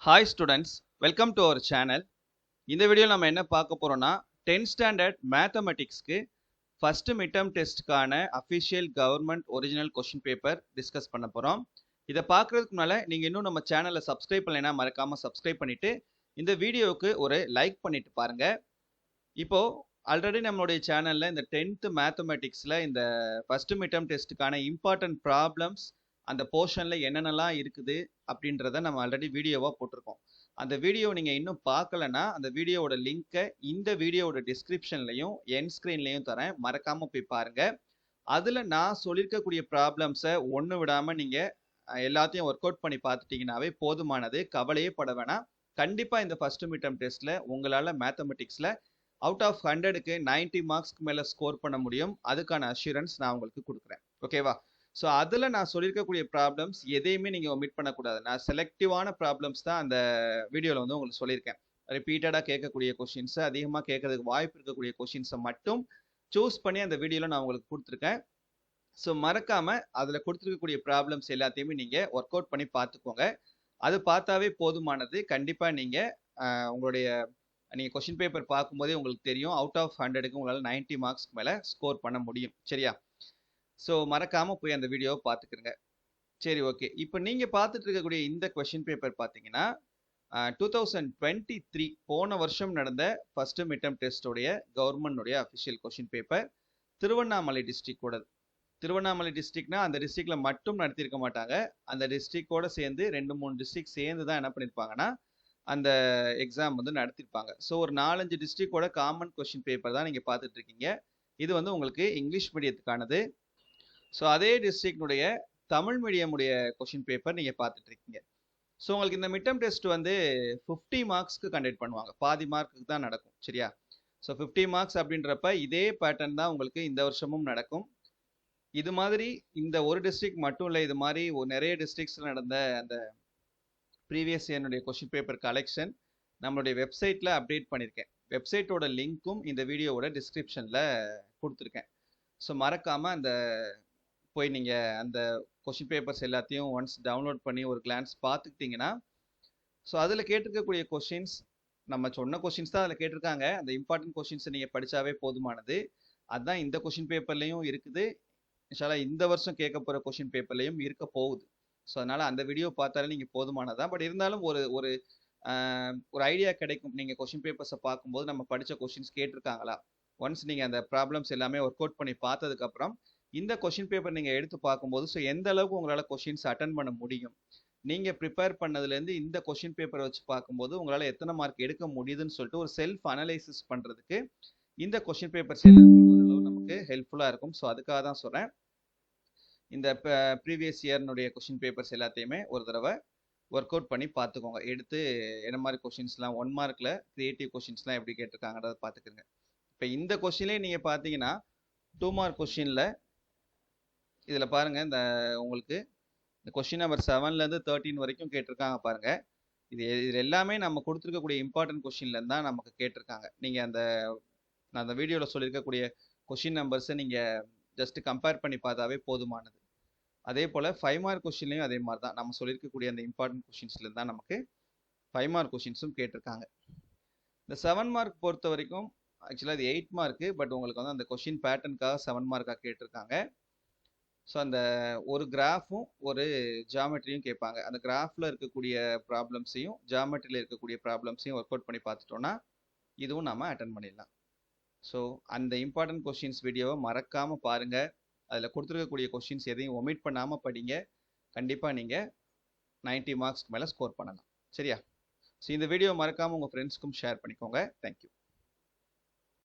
Hi students, welcome to our channel. இந்த வீடியோல நம்ம என்ன பார்க்க போறோம்னா 10th standard mathematicsக்கு first midterm testக்கான official government original question paper discuss பண்ண போறோம். இத பார்க்கிறதுக்கு முன்னால நீங்க இன்னும் நம்ம சேனலை subscribe பண்ணலைனா மறக்காம subscribe பண்ணிட்டு இந்த வீடியோவுக்கு ஒரு லைக் பண்ணிட்டு பாருங்க. இப்போ ஆல்ரெடி நம்மளுடைய சேனல்ல இந்த 10th mathematicsல இந்த first midterm testக்கான important problems அந்த போர்ஷன்ல என்னென்னலாம் இருக்குது அப்படின்றத நம்ம ஆல்ரெடி வீடியோவா போட்டிருக்கோம். அந்த வீடியோ நீங்க இன்னும் பார்க்கலனா அந்த வீடியோவோட லிங்கை இந்த வீடியோவோட டிஸ்கிரிப்ஷன்லையும் எண்ட் ஸ்கிரீன்லையும் தரேன், மறக்காம போய் பாருங்க. அதுல நான் சொல்லியிருக்கக்கூடிய ப்ராப்ளம்ஸை ஒன்று விடாம நீங்க எல்லாத்தையும் ஒர்க் அவுட் பண்ணி பார்த்துட்டீங்கன்னாவே போதுமானது. கவலையே பட வேணாம். கண்டிப்பா இந்த ஃபர்ஸ்ட் மிட்டம் டெஸ்ட்ல உங்களால மேத்தமெட்டிக்ஸ்ல அவுட் ஆஃப் 100க்கு 90 மார்க்ஸ்க்கு மேல ஸ்கோர் பண்ண முடியும். அதுக்கான அஷூரன்ஸ் நான் உங்களுக்கு கொடுக்குறேன். ஓகேவா? ஸோ அதில் நான் சொல்லியிருக்கக்கூடிய ப்ராப்ளம்ஸ் எதையுமே நீங்கள் ஒமிட் பண்ணக்கூடாது. நான் செலக்டிவான ப்ராப்ளம்ஸ் தான் அந்த வீடியோவில் வந்து உங்களுக்கு சொல்லியிருக்கேன். ரிப்பீட்டடாக கேட்கக்கூடிய கொஷின்ஸை, அதிகமாக கேட்கறதுக்கு வாய்ப்பு இருக்கக்கூடிய கொஷின்ஸை மட்டும் சூஸ் பண்ணி அந்த வீடியோவில் நான் உங்களுக்கு கொடுத்துருக்கேன். ஸோ மறக்காமல் அதில் கொடுத்துருக்கக்கூடிய ப்ராப்ளம்ஸ் எல்லாத்தையுமே நீங்கள் ஒர்க் அவுட் பண்ணி பார்த்துக்கோங்க. அது பார்த்தாவே போதுமானது. கண்டிப்பாக நீங்கள் உங்களுடைய நீங்கள் கொஷின் பேப்பர் பார்க்கும்போதே உங்களுக்கு தெரியும், அவுட் ஆஃப் 100க்கு உங்களால் 90 மார்க்ஸ்க்கு மேலே ஸ்கோர் பண்ண முடியும். சரியா? ஸோ மறக்காமல் போய் அந்த வீடியோவை பார்த்துக்கிறங்க. சரி, ஓகே. இப்போ நீங்கள் பார்த்துட்டு இருக்கக்கூடிய இந்த கொஷின் பேப்பர் பார்த்தீங்கன்னா 2023 போன வருஷம் நடந்த ஃபர்ஸ்ட் மிட்டம் டெஸ்டோடைய கவர்மெண்டுடைய அஃபிஷியல் கொஷின் பேப்பர். திருவண்ணாமலை டிஸ்ட்ரிக்டோட. திருவண்ணாமலை டிஸ்ட்ரிக்ட்னா அந்த டிஸ்ட்ரிக்டில் மட்டும் நடத்தியிருக்க மாட்டாங்க. அந்த டிஸ்ட்ரிக்டோட சேர்ந்து 2-3 டிஸ்ட்ரிக்ட் சேர்ந்து தான் என்ன பண்ணியிருப்பாங்கன்னா அந்த எக்ஸாம் வந்து நடத்திருப்பாங்க. ஸோ ஒரு 4-5 டிஸ்ட்ரிக்டோட காமன் கொஷின் பேப்பர் தான் நீங்கள் பார்த்துட்டு இருக்கீங்க. இது வந்து உங்களுக்கு இங்கிலீஷ் மீடியத்துக்கானது. ஸோ அதே டிஸ்ட்ரிக்டுடைய தமிழ் மீடியமுடைய கொஷின் பேப்பர் நீங்கள் பார்த்துட்டு இருக்கீங்க. ஸோ உங்களுக்கு இந்த மிட்டம் டெஸ்ட் வந்து 50 மார்க்ஸ்க்கு கண்டக்ட் பண்ணுவாங்க. பாதி மார்க்குக்கு தான் நடக்கும். சரியா? ஸோ 50 மார்க்ஸ் அப்படின்றப்ப இதே பேட்டர்ன் தான் உங்களுக்கு இந்த வருஷமும் நடக்கும். இது மாதிரி இந்த ஒரு டிஸ்ட்ரிக்ட் மட்டும் இல்லை, இது மாதிரி நிறைய டிஸ்ட்ரிக்ட்ஸில் நடந்த அந்த ப்ரீவியஸ் இயர்னுடைய கொஷின் பேப்பர் கலெக்ஷன் நம்மளுடைய வெப்சைட்டில் அப்டேட் பண்ணியிருக்கேன். வெப்சைட்டோட லிங்க்கும் இந்த வீடியோவோட டிஸ்கிரிப்ஷனில் கொடுத்துருக்கேன். ஸோ மறக்காமல் அந்த போய் நீங்கள் அந்த கொஷின் பேப்பர்ஸ் எல்லாத்தையும் ஒன்ஸ் டவுன்லோட் பண்ணி ஒரு கிளான்ஸ் பார்த்துக்கிட்டிங்கன்னா, ஸோ அதில் கேட்டிருக்கக்கூடிய கொஷின்ஸ் நம்ம சொன்ன கொஷின்ஸ் தான் அதில் கேட்டிருக்காங்க. அந்த இம்பார்ட்டன்ட் கொஷின்ஸை நீங்கள் படித்தாவே போதுமானது. அதுதான் இந்த கொஷின் பேப்பர்லேயும் இருக்குது. இன்ஷால்லா இந்த வருஷம் கேட்க போகிற கொஷின் பேப்பர்லேயும் இருக்க போகுது. ஸோ அதனால் அந்த வீடியோ பார்த்தாலே நீங்கள் போதுமானதான். பட் இருந்தாலும் ஒரு ஒரு ஒரு ஐடியா கிடைக்கும். நீங்கள் கொஷின் பேப்பர்ஸை பார்க்கும்போது நம்ம படித்த கொஷின்ஸ் கேட்டிருக்காங்களா, ஒன்ஸ் நீங்கள் அந்த ப்ராப்ளம்ஸ் எல்லாமே ஒர்க் அவுட் பண்ணி பார்த்ததுக்கப்புறம் இந்த கொஷின் பேப்பர் நீங்கள் எடுத்து பார்க்கும்போது ஸோ எந்த அளவுக்கு உங்களால் கொஷின்ஸ் அட்டன் பண்ண முடியும், நீங்கள் ப்ரிப்பேர் பண்ணதுலேருந்து இந்த கொஷின் பேப்பரை வச்சு பார்க்கும்போது உங்களால் எத்தனை மார்க் எடுக்க முடியுதுன்னு சொல்லிட்டு ஒரு செல்ஃப் அனலைசிஸ் பண்ணுறதுக்கு இந்த கொஷின் பேப்பர்ஸ் ஓரளவு நமக்கு ஹெல்ப்ஃபுல்லாக இருக்கும். ஸோ அதுக்காக தான் சொல்கிறேன். இந்த ப்ரீவியஸ் இயர்னுடைய கொஷின் பேப்பர்ஸ் எல்லாத்தையுமே ஒரு தடவை ஒர்க் அவுட் பண்ணி பார்த்துக்கோங்க. எடுத்து என்ன மாதிரி கொஷின்ஸ்லாம் 1 மார்க்கில் க்ரியேட்டிவ் கொஷின்ஸ்லாம் எப்படி கேட்டிருக்காங்கன்றத பார்த்துக்குங்க. இப்போ இந்த கொஷின்லேயே நீங்கள் பார்த்தீங்கன்னா 2 மார்க் கொஷினில் இதில் பாருங்கள், இந்த உங்களுக்கு இந்த கொஷின் நம்பர் 7லேருந்து 13 வரைக்கும் கேட்டிருக்காங்க பாருங்கள். இது எல்லாமே நம்ம கொடுத்துருக்கக்கூடிய இம்பார்ட்டன்ட் கொஷின்லேருந்து தான் நமக்கு கேட்டிருக்காங்க. நீங்கள் நான் அந்த வீடியோவில் சொல்லியிருக்கக்கூடிய கொஷின் நம்பர்ஸை நீங்கள் ஜஸ்ட் கம்பேர் பண்ணி பார்த்தாவே போதுமானது. அதே போல் 5 மார்க் கொஷின்லையும் அதே மாதிரி தான் நம்ம சொல்லியிருக்கக்கூடிய அந்த இம்பார்ட்டன்ட் கொஷின்ஸ்லேருந்து தான் நமக்கு 5 மார்க் கொஷின்ஸும் கேட்டிருக்காங்க. இந்த 7 மார்க் பொறுத்த வரைக்கும் ஆக்சுவலாக இது 8 மார்க்கு, பட் உங்களுக்கு வந்து அந்த கொஷின் பேட்டர்னுக்காக 7 மார்க்காக கேட்டிருக்காங்க. ஸோ அந்த ஒரு கிராஃபும் ஒரு ஜாமெட்ரியும் கேட்பாங்க. அந்த கிராஃபில் இருக்கக்கூடிய ப்ராப்ளம்ஸையும் ஜாமெட்ரியில் இருக்கக்கூடிய ப்ராப்ளம்ஸையும் ஒர்க் அவுட் பண்ணி பார்த்துட்டோன்னா இதுவும் நம்ம அட்டன் பண்ணிடலாம். ஸோ அந்த இம்பார்ட்டன்ட் கொஷின்ஸ் வீடியோவை மறக்காமல் பாருங்கள். அதில் கொடுத்துருக்கக்கூடிய கொஷின்ஸ் எதையும் ஒமிட் பண்ணாமல் படிங்க. கண்டிப்பாக நீங்கள் 90 மார்க்ஸ்க்கு மேலே ஸ்கோர் பண்ணலாம். சரியா? ஸோ இந்த வீடியோ மறக்காமல் உங்கள் ஃப்ரெண்ட்ஸ்க்கும் ஷேர் பண்ணிக்கோங்க. தேங்க்யூ.